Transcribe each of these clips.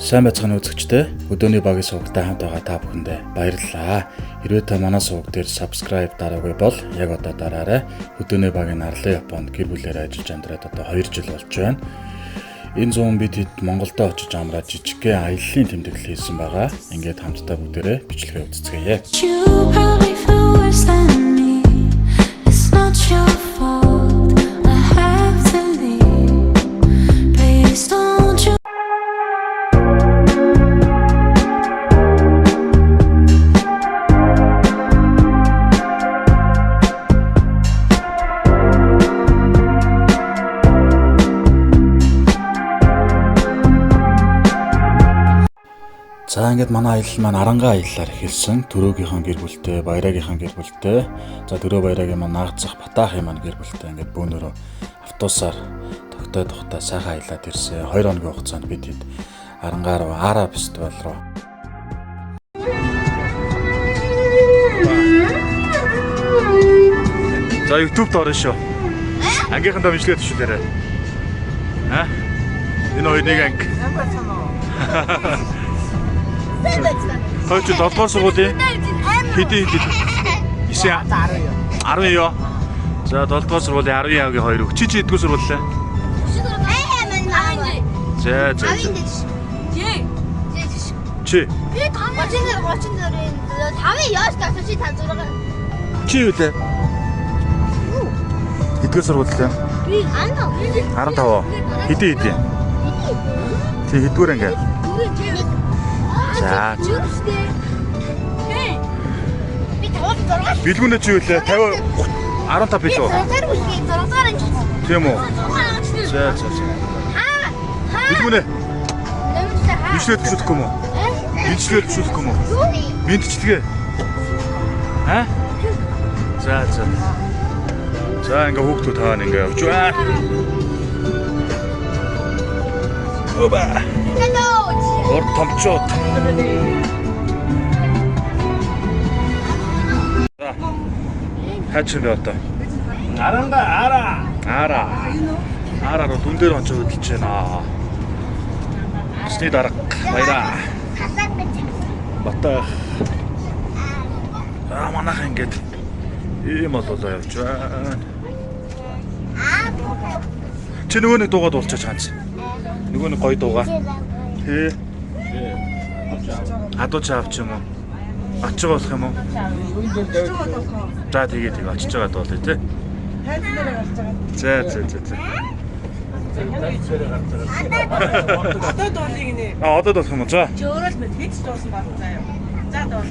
Сайн байцгаана үзэгчдээ. Өдөөний багийн сувагтай хамт байгаа та бүхэндээ баярлалаа. Хэрвээ та манай суваг дээр subscribe дараагүй бол яг одоо дараарай. Өдөөний багийн Арлын Японд гэр бүлээр ажиллаж амьдраад одоо 2 жил болж байна. Энэ зүүн бид хэд Монголдо очиж амраад жижигхэн аяллаа тэмдэглэл хийсэн байгаа. Ингээд хамтдаа бүгдээрээ бичлэгээ үзцгээе. За ингээд манай аялал маань Арангаа аяллаар эхэлсэн. Төрөөгийнхэн гэр бүлтэй, Баяраагийнхэн гэр бүлтэй. За Төрөө Баяраагийн маань Наагцах Батаахын маань гэр бүлтэй ингээд бөөнөрөө автобусаар тогтоо сайхан аялаад ирсэн. 2 хоногийн хугацаанд бид хэд Арангаа руу Ара фестивал руу. За YouTube-д орно шүү. Ангийнхандаа бичлэгээ төшөөлөөрэй. Энэ хоёр нэг анги. Хойч 7 дугаар сургуулийн хэдийн 9 10 ёо. За 7 дугаар сургуулийн 10 яагийн 2 өг. Чи хэдгээр сургууллаа? За. Чи. Би 34 5 яаш тагч чи 56. Чи юу лээ? Хэдгээр сургууллаа? Би 15. Хэдийн. Чи хэдгээр анги? За. Билгүүнэ чи юу лээ? 50 15 билүү? Тийм үү? За. Билгүүнэ. Бичлээд төсөөлөх юм уу? Бичлээд төсөөлөх юм уу? Мэдчилгээ. За. За ингээ хүүхдүүд хаана ингээ явж байна. Оба. Ор томчууд. За. Хаач вэ одоо? Ара руу дүн дээр онцоо хөдөлж байна. Сний дарга баяраа. Батаа. Манайх ингээд ийм болоо явж байна. Чи нөгөө нэг дуугаад уулзаач ганц. Нөгөө нэг гоё дуугаа. Тэ. Адуу чаавч юм уу? Очиж болох юм уу? За тэгээ очиж байгаа дуулъя тий. За. Одоо дуулыг нэ. Одоо дуулах юм уу? За. Чи өөрөө л мэд хийж дуусан баг заа юу. За дуул.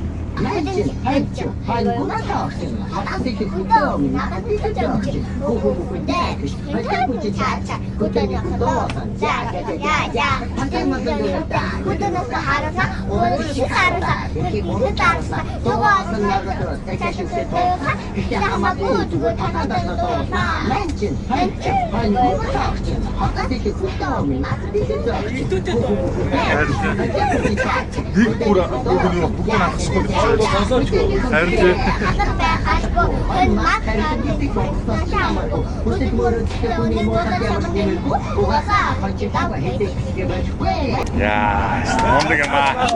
Ja, stondig gemacht.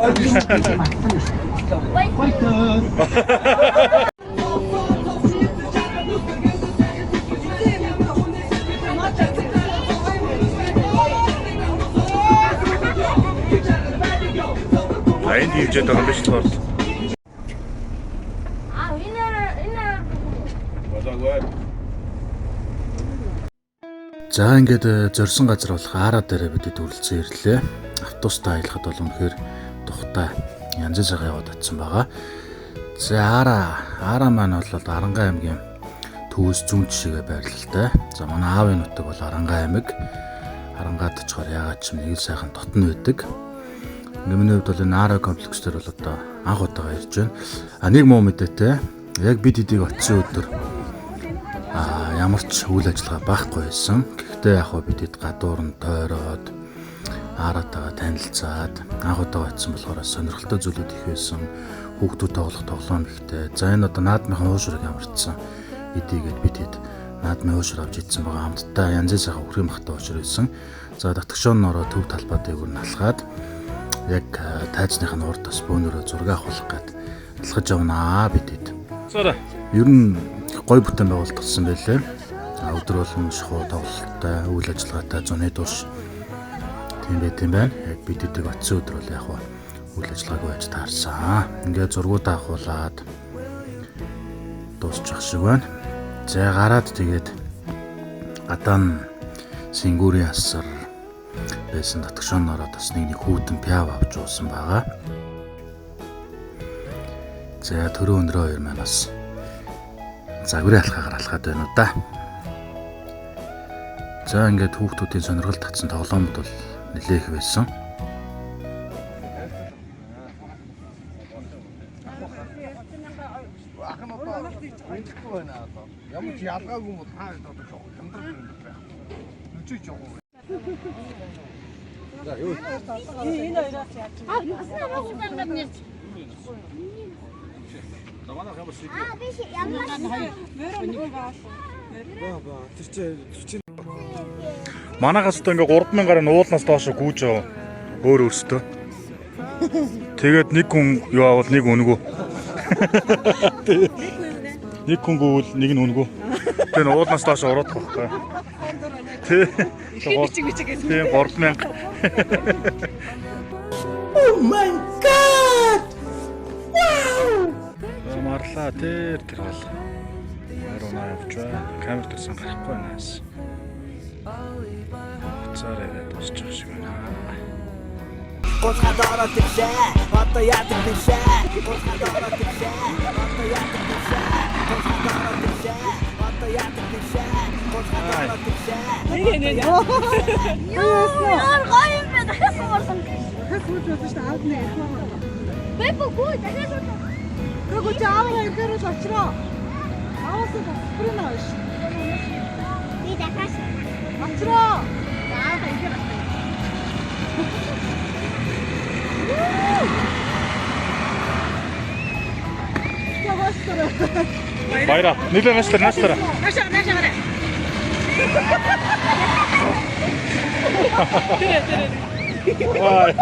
Nein, die sind doch ein bisschen dort. За ингээд зорьсон газар болох Ара дээр бидэд үргэлжлэн ирлээ. Автобустай аялахад бол үнэхээр тухтай янз бүрийн яваад атсан байгаа. За Ара маань бол Арангаа аймгийн төвөөс зүүн жишээгээ байрлалтай. За манай аавын нутаг бол Арангаа аймаг. Арангаад очихоор ягаад ч нэг л сайхан дотн байдаг. Миний хувьд бол энэ Ара комплекс дээр бол одоо анх удаага ирж байна. Нэг муу мэдээтэй. Яг бид эдийг очисон өдөр ямар ч үйл ажиллагаа байхгүй байсан. Гэхдээ яг хөө бидэд гадуур нь тойроод Аратайгаа танилцаад анх удаага очисон болохоор сонирхолтой зүйлүүд их байсан. Хүүхдүүд тоглоом ихтэй. За энэ одоо наадмынхаа уушрыг ямарчсан. Эдийгээд бидэд наадмын уушр авч идсэн байгаа хамтдаа янз бүрийн сайхан өхрийн махтай уушр байсан. За татгшоон ороо төв талбай дээгүүр налгаад яг тайзных нь урд бас бөөнөрөө зураг авах гээд алхаж явнаа бидэд. Цаараа. Ер нь гой бүтээн байгуулагдсан байлээ. Өдөр болгон шахуу тоглолттой, үйл ажиллагаатай зуны турш тийм байт юм байна. Яг бидэдэг очсон өдөр бол яг үйл ажиллагааг байж таарсан. Ингээд зургуудаа авахуулаад дуусчих шиг байна. За гараад тэгээд гадаа Сингүүрийн асар байсан татгшоон ороод бас нэг хүүтэн пяв авч уусан байгаа. За төрөө өндрөө 2 манаас загварын алхаагаар алхаад байна уу да. За ингээд хүүхдүүдийн сонирхол татсан тоглоомд бол нэлээх байсан. Ямар ч ялгаагүй юм таа одоо хямдрал юм байна. Нүчиж яваа. За юу? Энэ хоёроос яаж? Манайхаас одоо ингээ 3000 гарын уулнаас доош гүйж байгаа. Өөр өөртөө. Тэгээд нэг хүн юу авал нэг үнгүү. Нэг хүн гүйл нэг нь үнгүү. Тэгээд уулнаас доош ороод байхгүй. Тэ. Тийм 3000. Oh my god. Wow. Марлаа тэр бол. Арунаа явж байна. Камер төрсөн гарахгүй наас. Цаараа дуусчих шиг байна. Госхад ороод ирсэн. Одоо яадаг бишээ. Госхад ороод ирсэн. Одоо яадаг бишээ. Госхад ороод ирсэн. Одоо яадаг бишээ. Госхад ороод ирсэн. Нэг ёо яар гоё юм байна. Дахиад суурсан. Дахиад сууж болно шүү дээ. Аав нэг их байна. Бэбгүй дахиад сууж. Гүг чааваа ирдэрэл очроо. Аавсаа сприн ааш. Би дахиад очроо. Яагаад ирэх вэ? Байра, нилээ настар. Наашаа. Вай.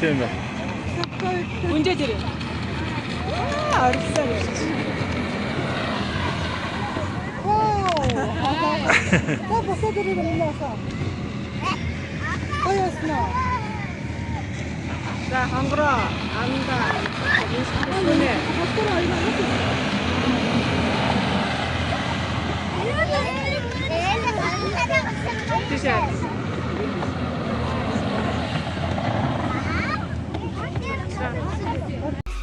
Тийм ээ. Үнжээ тэр. Арсан. Оо. Босоо дөрөв юм яасан. Ойосно. За хангара анда. Үнэ. Босоо ойно. Тийшээ.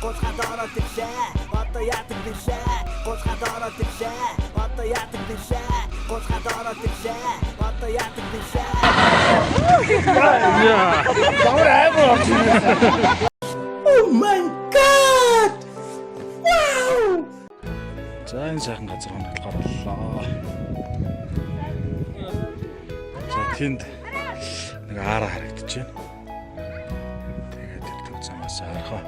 Госхад ороод ирсэн. Одоо яадаг бишээ. Госхад ороод ирсэн. Одоо яадаг бишээ. Госхад ороод ирсэн. Одоо яадаг бишээ. Яа. Баавар амар орсон. Oh my god. Wow. За энэ сайхан газар хоногдохоор боллоо. За тэнд нэг аараа харагдчихэв. Тэгээд тэр төв замаас харахаа.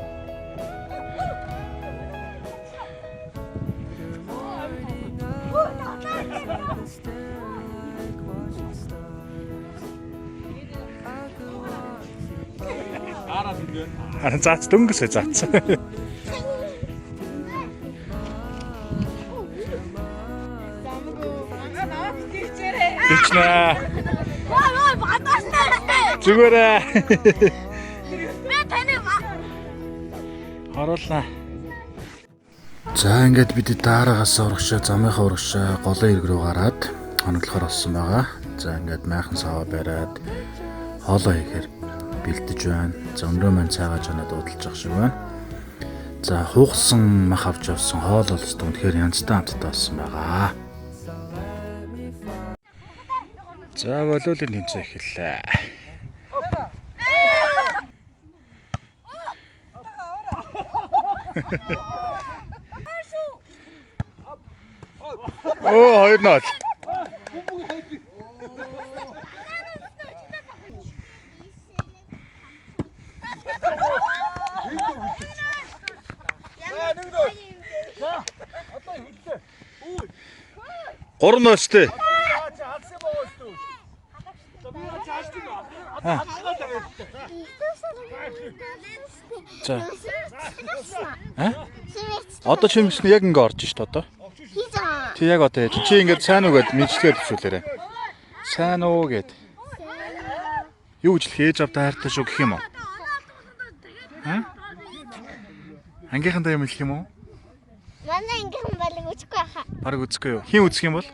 Заац дөнгөсөө заац. Ичнэ. Зүгээрээ. Би таны Харуулнаа. За ингээд бид даараагаас урагшаа замынхаа урагшаа голын ирэг рүү гараад хоноглохоор болсон байгаа. За ингээд майхан саваа бариад хоолоо хийхээр бэлдэж байна. За өндрөө маань цайгааж оноо дуудалж явах шиг байна. За хуухсан мах авч явсан хоол бол үнэхээр янзтай амттай болсон байгаа. За волейболын тэмцээн эхэллээ. Оо 2-0. Горн өстэй. За. Одоо чи юм яг ингэ орж шít одоо. Чи яг одоо яаж чи ингэ сайн уу гэд мэдчилгээр төсөөлөөрэй. Сайн уу гэд. Юу ч хийж авдаа хайртай шүү гэх юм уу? Ангийнхандаа юм хэлэх юм уу? Манай ангийнхан балыг үсэхгүй хаа. Бараг үзэхгүй юу? Хин үзэх юм бол?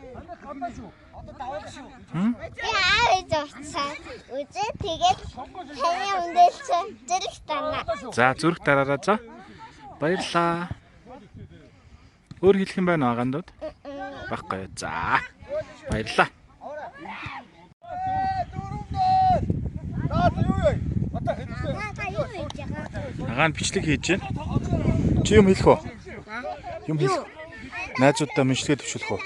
Яавь зурцсан. Үзээ тэгээд таны өндөлсөн зэрэг тана. За зүрх дараараа за. Баярлаа. Өөр хэлэх юм байна уу гандууд? Баггүй. За. Баярлаа. Агаан бичлэг хийж байна. Чи юм хэлэх үү? Юм хэлэх. Найзуудаа мэнчилгээ төвшүүлэх үү?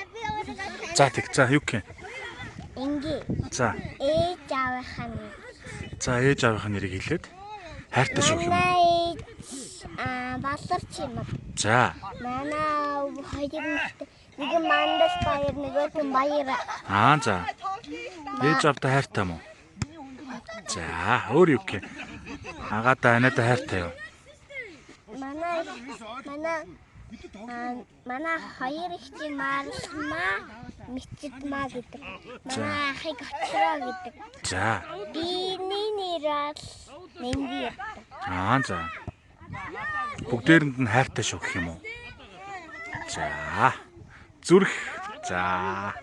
За тэг. За юу гэх юм? Ингээ. За. Ээж аавынхаа нэр. За ээж аавынхаа нэрийг хэлээд хайртай шүү юм уу? Баларч юм. За. Манай хоёр нэг мандас баяр нөгөөт нь баяр. За. Ээж аавтай хайртай юм уу? За, өөр юу гэх юм? Агаадаа анаатай хайртай юу? Манай хоёр их чи Марсмаа, Мичитмаа гэдэг. Манай ахыг Очроо гэдэг. За. Биний нэр бол Мэнди. За. Бүгдээрэнд нь хайртай шүү гэх юм уу? За. Зүрх. За.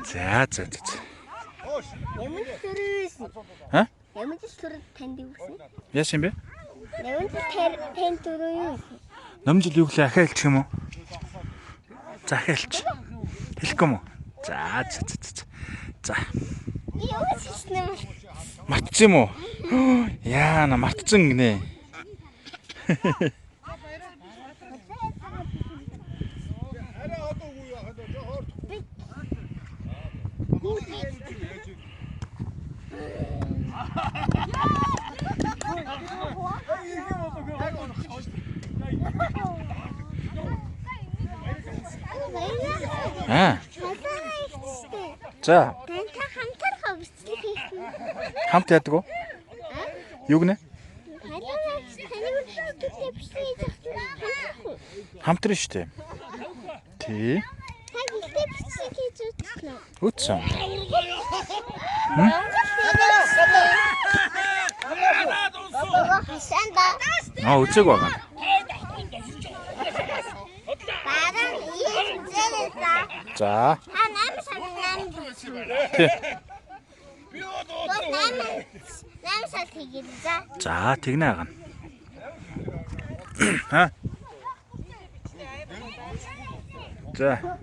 За. Ямар төрөөс? Ямар төрөө танд юу гэсэн? Яасан бэ? Ямар танд төрөө юу? Номжил юу гэлээ ахаа хэлчих юм уу? За ахаа хэлчих. Хэлэхгүй юм уу? За. За. Юу гэсэн юм? Мартсан юм уу? Яана мартсан гинэ. За. Тантай хамтархаа бичлэг хийх юм. Хамт яадаг уу? Юу гинэ? Хамтран штэ. Тий. Үтсэн. Үцэг байгаа. За. За, тэгнэ гана. За.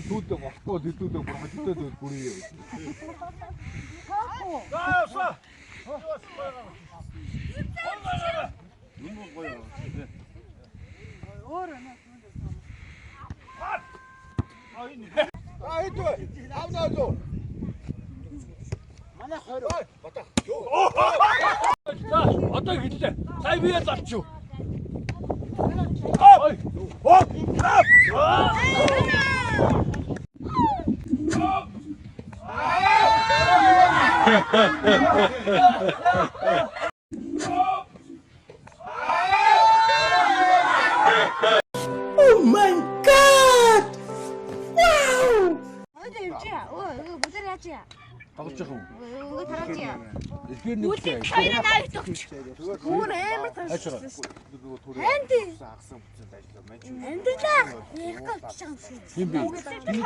Дүүдээ болохгүй дүүдээ бүр хаттай бүрээ. Манай 20. За одоо хэллээ. Сая бие зарчив. Oh my god! 어디 있지야? 이거 못 들어야지야. Тоглож яах вэ? 이거 달아지야. Ихээр нэг Үлээ хоёроо навч тогч. Гүүр амар тань. Анди. Андилаа. Ярих гэж байгаа юм шиг. Хин бэ?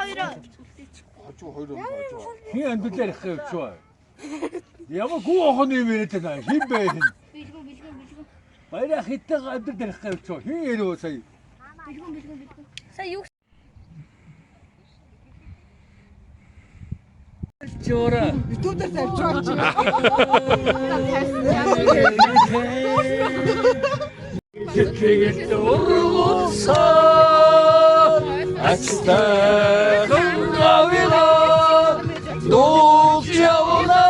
Хоёроо. Хин амдуулаар их явж байна. Ямар гоо охоны юм яриад байна. Хин бэ хин? Бэлгүн. Баяраа хитэг амдуулаар их явж байна. Хин яруу сая. Бэлгүн. Сая юу Чора. YouTube дээр тавьж Гэтэл ургуусаа ачтаа гавила дууч явна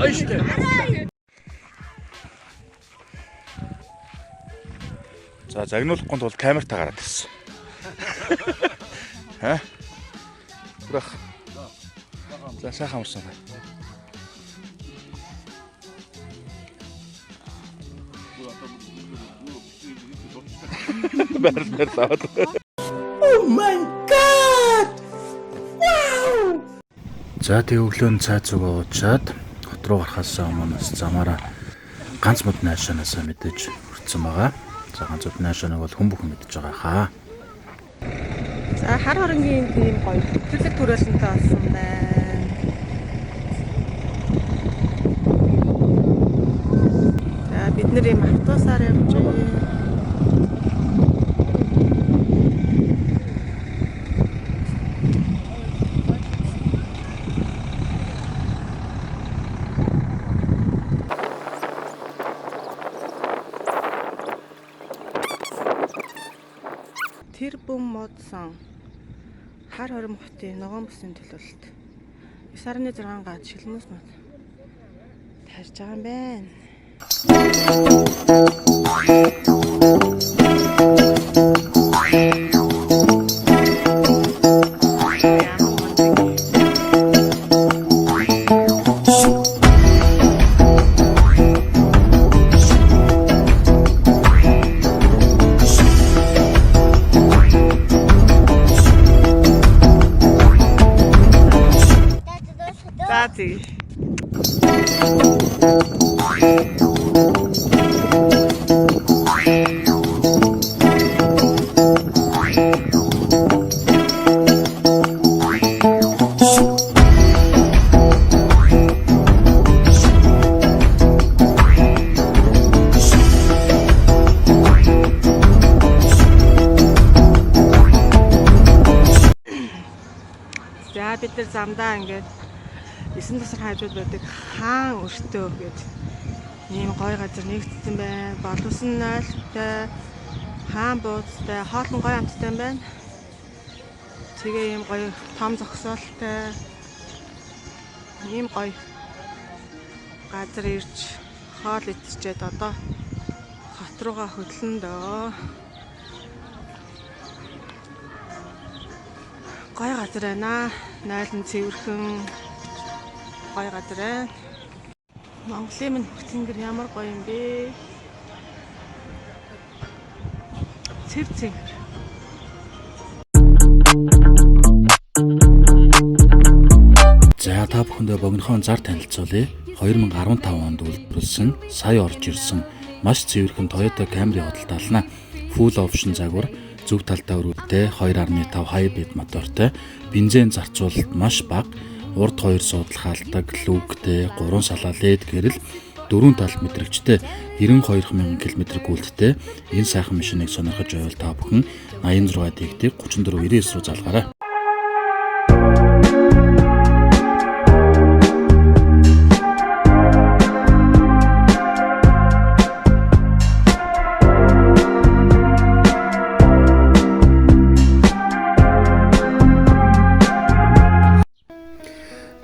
Аште. За загнуулахгүй тул камертаа гараад ирсэн. Ха? Бүрэх. За сайхан амарсан бай. Баярлалаа. Oh my god! Wow! За тэг өглөө цай зүг уучаад хот руу гарахаас өмнө замаараа ганц мод наашаанаас мэдээж хүрсэн байгаа. За ганц мод наашааныг бол хүн бүхэн мэдж байгаа хаа. За хар хоронгийн тийм гоё төлөв түрээсэнтэй болсон байна. За бид нэр юм автобусаар явж байна. Тэр бүм модсон хар хором хотын ногоон бүсийн төлөвлөлт 9.6 гад шилмэс мод тарж байгаа юм байна. За тийм. За бид нар замдаа ингээд 9 тасар хажууд байдаг хаан өртөө гэж ийм гоё газар нэгдсэн байна. Боловсон нойлтой, хаан бууцтай, хоолн гоё амттай байна. Тэгээ ийм гоё том зогсоолтой ийм гоё газар ирж хоол идчихэд одоо хот руугаа хөдлөн дөө. Гоё газар байна. Нойлон цэвэрхэн гоё газар байна. Монголын минь хөтлөнгөр ямар гоё юм бэ? Цэв. За та бүхэндээ богинохон зар танилцуулъя. 2015 онд үйлдвэрлэсэн, сая орж ирсэн маш цэвэрхэн Toyota Camry худалдаална. Full option загвар, зөв талдаа өрөвтэй 2.5 hybrid мотортой, бензин зарцуулалт маш бага, урд 2 суудлах алдаг, люктэй, 3 салаа LED гэрэл, 4 тал мэдрэгчтэй 92,000 км гүйлттэй энэ сайхан машиныг сонирхож байвал та бүхэн 86 дэгдийг 3499 руу залгаарай.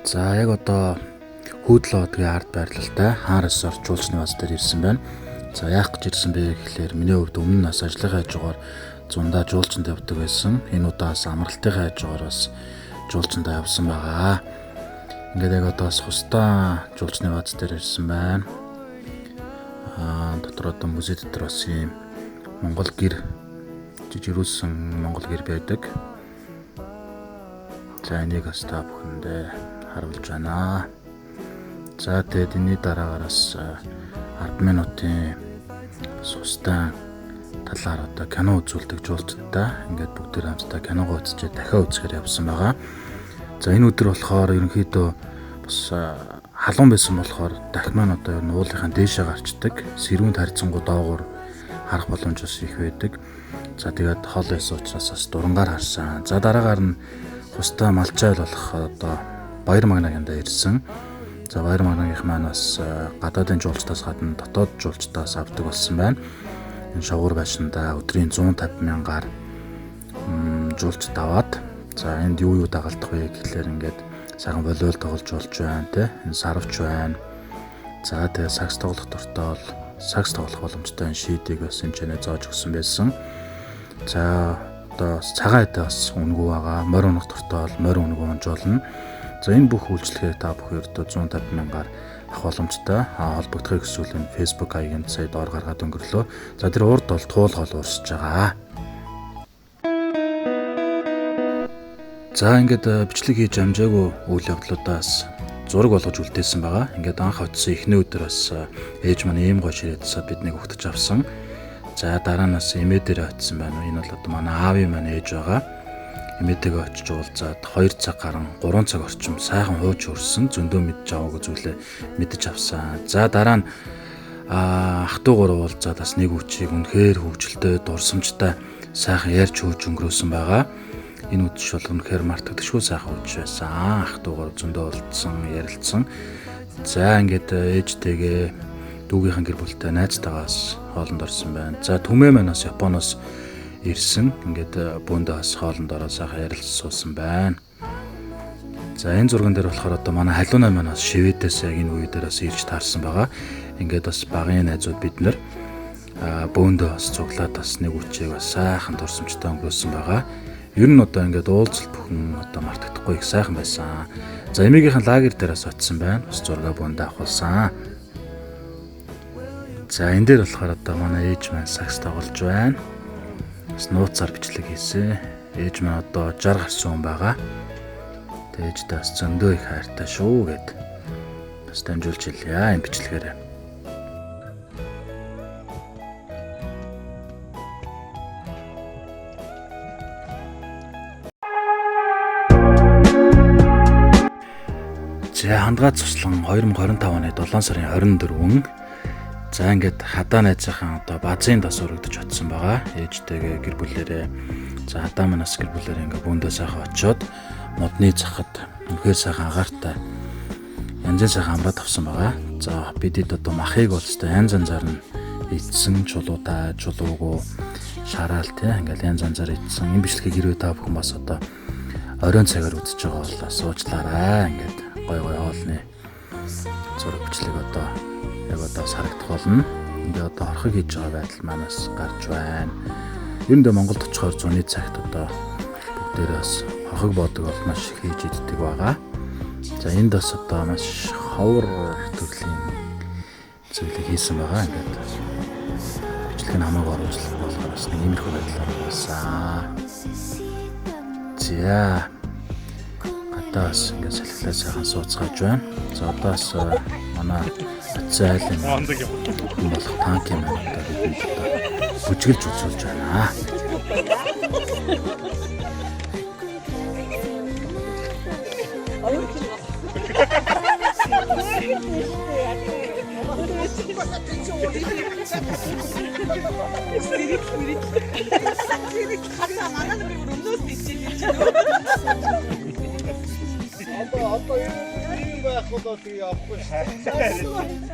За яг одоо хөөдлөө тэгээ ард байрлалтай хаан resort жуулчны баз дээр ирсэн байна. За яах гэж ирсэн бэ гэхлээр миний хувьд өмнө нас ажлынхаа хажуугаар зундаа жуулчанд явдаг байсан. Энэ удаас амралтынхаа хажуугаар бас жуулчандаа явсан байгаа. Ингээд яг одоо бас хустаа жуулчны баз дээр ирсэн байна. Дотор одоо музей дотор бас ийм Монгол гэр жижигрүүлсэн Монгол гэр байдаг. За энийг бас та бүхэндээ харуулж байна. За тэгээд энэний дараагаараас 10 минутын сустан талаар одоо кино үзүүлдэг жуулчдаа ингээд бүгдээр хамтдаа киногоо үзчихээ дахиад үзэхээр явсан байгаа. За энэ өдөр болохоор ерөнхийдөө бас халуун байсан болохоор дахь маань одоо ер нь уулынхаа дээшээ гарчдаг. Сэрүүнд харьцангуй доогуур харах боломж бас их байдаг. За тэгээд хол байсан учраас бас дурангаар харсан. За дараагаар нь хустаа малчайл болох одоо Баяр Магнагиндаа ирсэн. За Баяр Магнагийнх маань бас гадаадын жуулчдаас гадна дотоод жуулчдаас авдаг болсон байна. Энэ шавуур байшиндаа өдрийн 150,000-аар жуулчд аваад за энд юу дагалдах вэ гэхлээр ингээд сайхан волейбол тоглож болж байна те. Энэ сарвч байна. За тэгээ сакс тоглох дуртай бол сакс тоглох боломжтой шийдийг бас энэ чэнэ зааж өгсөн байсан. За одоо цагаан эдээ бас үнгүй байгаа. Морь унах дуртай бол морь үнгүй унж болно. За энэ бүх үйлчлэгээ та бүхэн өртөө 150,000-аар авах боломжтой. Холбогдохыг хүсвэл энэ Facebook хаягийн сая доор гаргаад өнгөрлөө. За тэр урд бол туул хол уурсж байгаа. За ингээд бичлэг хийж амжаагүй үйл явдлуудаас зураг болгож үлдээсэн байгаа. Ингээд анх очсон эхний өдөр бас ээж маань ийм гоё ширээдсээ биднийг өгтөж авсан. За дараа нь бас эмээ дээр очсон байна. Энэ бол одоо манай аавын маань ээж байгаа. Эмээтэйгээ очиж уулзаад 2 цаг гарan 3 цаг орчим сайхан хууч өрсөн зөндөө мэдж аваагүй зүйлээ мэдж авсан. За дараа нь ах トゥ гурав уулзаад бас нэг үчиг үнэхээр хөвгөлтэй дурсамжтай сайхан ярьж хөөж өнгөрөөсөн байгаа. Энэ үдшил бол үнэхээр мартагдашгүй сайхан үдшил байсан. Ах トゥ гурав зөндөө уулзсан, ярилцсан. За ингээд ээжтэйгээ дүүгийнхэн гэр бүлтэй найзтайгаас хоолнд орсон байна. За түмээ маань бас Японоос ирсэн. Ингээд бөөндөөс хоолнд ороод сайхан ярилцсан суусан байна. За энэ зурган дээр болохоор одоо манай халуунаа маань бас Шведээс яг энэ үе дээр бас ирж таарсан байгаа. Ингээд бас багын найзууд бид нэр бөөндөө бас цуглаад бас нэг үчиг бас сайхан дурсамжтай өнгөрөөсөн байгаа. Ер нь одоо ингээд уулзалт бүхэн одоо мартагдахгүй их сайхан байсан. За эмээгийнхэн лагер дээрээс очсон байна. Бас зургаа бөөндөө авахулсан. За энэ дээр болохоор одоо манай ээж маань сакс тоглож байна. Бас нууцаар бичлэг хийсэн. Ээж маань одоо 60 гарсан хүн байгаа. Тэгээд ээжтэй бас зөндөө их хайртай шүү гэд бас дамжуулж хэлье энэ бичлэгээрээ. За хандгаац туслан 2025 оны 7 сарын 24-нд за ингээд хадаа найзынхаа одоо базын дас өргөдөж очсон байгаа. Ээжтэйгээ гэр бүлээрээ за хадаа манаас гэр бүлээрээ ингээд бөөндөө сайхан очиод модны захад үнэхээр сайхан агаартай янзын сайхан амраад авсан байгаа. За бидэд одоо махыг болстой янз янзаар нь ийдсэн чулуудаа, чулуугүй шараал те ингээд янз янзаар ийдсэн. Энэ бичлэгийг хэрвээ та бүхэн бас одоо оройн цагаар үзэж байгаа бол суучлаарай. Ингээд гой хоолны зураг бичлэг одоо яг одоо харагдах болно. Ингээ одоо орхиг хийж байгаа байдал манаас гарч байна. Ер нь Монголд очихоор зуны цагт одоо бүгдээрээ бас орхиг боодог бол маш их хийж иддэг байгаа. За энд бас одоо маш ховор төрлийн зүйлийг хийсэн байгаа. Ингээд бичлэг нь хамаагүй оруулах болохоор бас нэг иймэрхүү байдлаар болсон. За гадаас ингээд салхилаа сайхан сууцгааж байна. За одоос манай Цайлын болох танк юм байна. Бид одоо бүжгэлж үзүүлж байна. Одоо юм байх болоо тэг явахгүй шүү.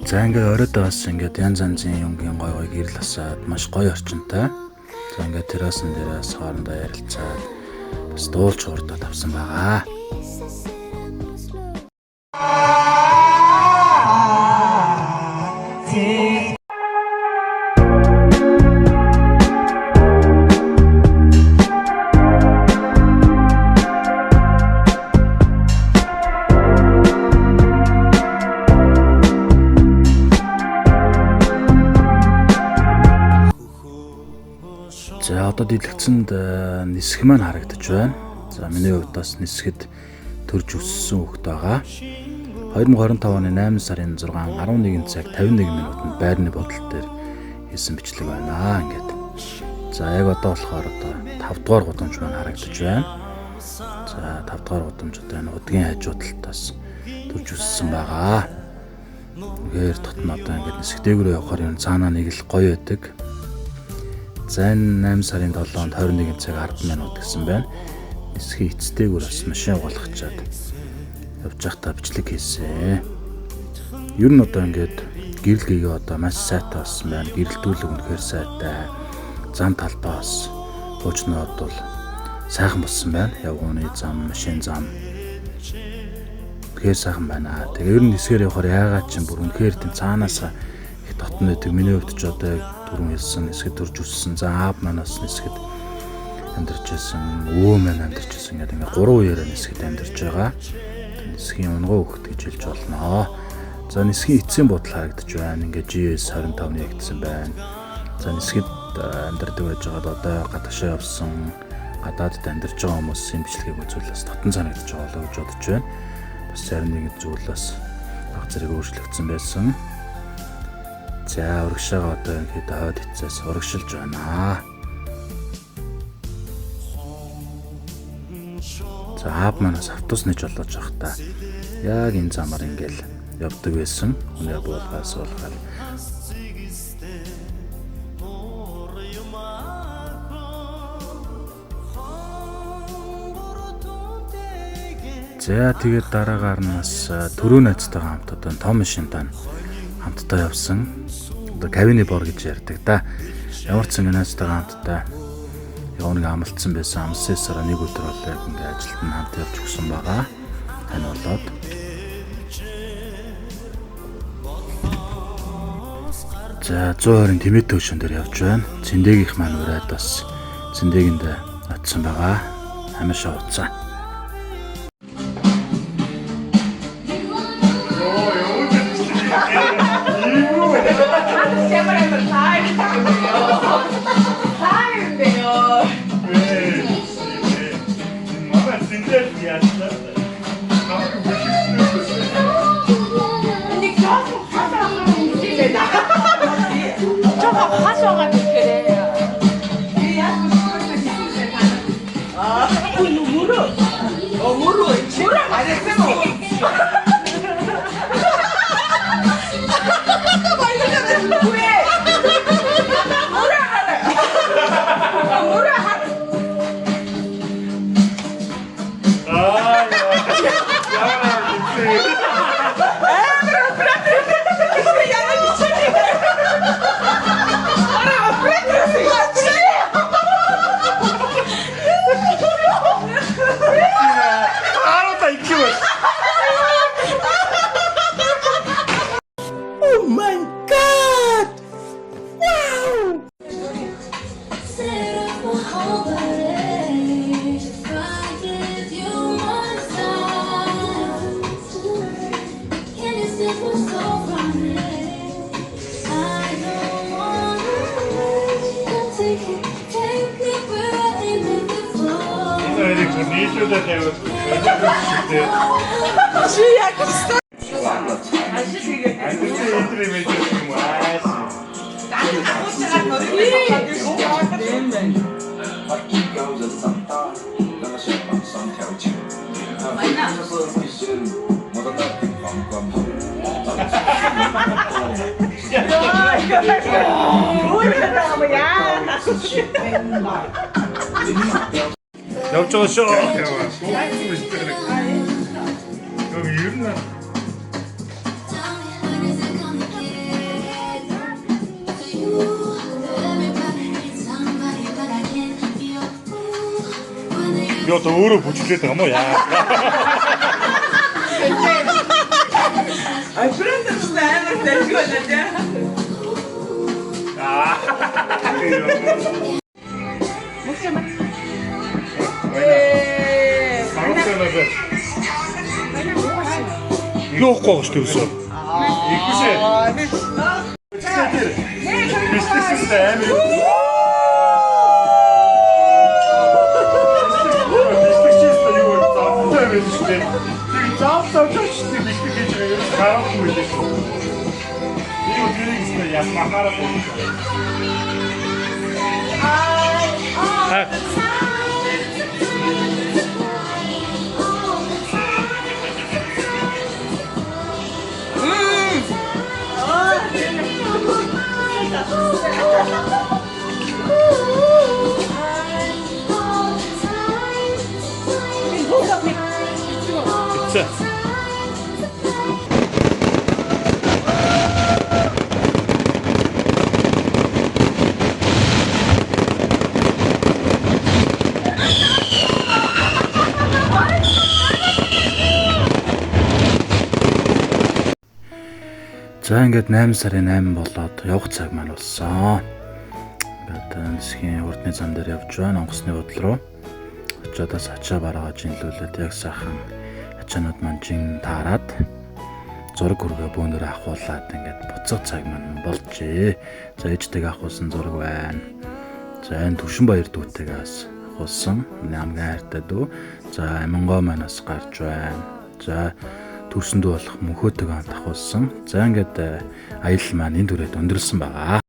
За ингээд оройдоо бас ингээд янз янзын юмгийн гой гой гэрэл асаад маш гоё орчинтай. За ингээд террасан дээрээс хоорондоо ярилцаад бас дуулж урдаад авсан байгаа. За одоо дэлгэцэнд нисэх маань харагдаж байна. За миний хувьд бас нисэхэд төрж өссөн хүүхэд байгаа. 2025 оны 8 сарын 6 11 цаг 51 минутанд байрны бодол дээр хийсэн бичлэг байна. Ингээд. За яг одоо болохоор одоо 5 дугаар гудамж маань харагдаж байна. За 5 дугаар гудамж одоо энэ удгийн хажуу талаас төрж өссөн байгаа. Үнээр тотно одоо ингээд нисэх дээгүүрээ явахаар юм цаанаа нэг л гоё байдаг. За 8 сарын 7-нд 21 цаг 10 минут гэсэн байна. Нисхийн эцтэйгүүр бас машин угаалгачаад явж байхдаа бичлэг хийсэн. Ер нь одоо ингээд гэрэл гээгээ одоо маш сайтай болсон байна. Гэрэлтүүлэг үнэхээр сайтай. Зам талбай бас хуучнууд бол сайхан болсон байна. Явгууны зам, машин зам. Тэгэхээр сайхан байна. Тэгээ ер нь нисгээр явахаар яагаад ч бүр үнэхээр тийм цаанаасаа их дотн байдаг. Миний хувьд ч одоо түрүүн хэлсэн нисгэд төрж өссөн. За аав манаас нисгэд амьдарч байсан. Өвөө маань амьдарч байсан гэдэг ингээ 3 үеэрээ нисгэд амьдарч байгаа. Нисхийн унгуу хөхт гэж хэлж болно. За нисхийн эцсийн бодол харагдаж байна. Ингээ GS 25-ны ягдсан байна. За нисгэд амьдардаг байж байгаад одоо гадаашаа явсан гадаадд амьдарч байгаа хүмүүсийн бичлэгийг үзүүлээс татан санагдаж байгаа гэж бодож байна. Бас зарим нэгэн зүйл бас баг зэрэг өөрчлөгдсөн байсан. За урагшаага одоо ингээд хойд хэцээс урагшилж байна. За аав манаас автобус нэж болоод явахдаа яг энэ замаар ингээл явдаг байсан. Өнөө буулгаас болохоор за тэгээд дараагаар нас төрөө найзтайгаа хамт одоо том машинтаа хамтдаа явсан. Одоо кавины бор гэж ярьдаг да. Ямар ч ингэ найзтайгаа хамтдаа яг нэг амлцсан байсан. Амсээсараа нэг өдөр болоо яг ингээ ажилд нь хамт явж өгсөн байгаа. Тань болоод. За 120-ын тэмээд төвшин дээр явж байна. Цэндэгийнх маань ураад бас цэндэгэнд очсон байгаа. Хамаашаа уцаа. явж байгаа шүү. Юм ер нь Everybody needs somebody, but I can't be your. When they Би одоо өөрөө бүжиглээд байгаа юм уу яа. Юу гоох шүү дээ. Ихвшээ. Бистестэй амир. Бистестэй юу заавал бистестэй. Тэг заавал бистестэй гэж гарахгүй юм шиг. Юу дэрэгстэй яс махаараа болох. За ингээд 8 сарын 8 болоод явах цаг маань болсон. Ингээд засгийн урдны зам дээр явж байна. Онгоцны бодол руу. Очиодоос ачаа бараагаа жинлүүлээд яг сайхан ачаанууд маань жин таарад зураг хүргээ бөөнөрөө ахуулаад ингээд буцах цаг маань болжээ. За ээжтэйг ахуулсан зураг байна. За энэ Төвшинбаяр дүүтэйгээс ахуулсан. Хамгийн хайртай дүү. За Амингоо манаас гарч байна. За төрсөндөө болох мөнхөөтэйг хамт ахуулсан. За ингээд аялал маань энэ түрээд өндөрлсөн байгаа.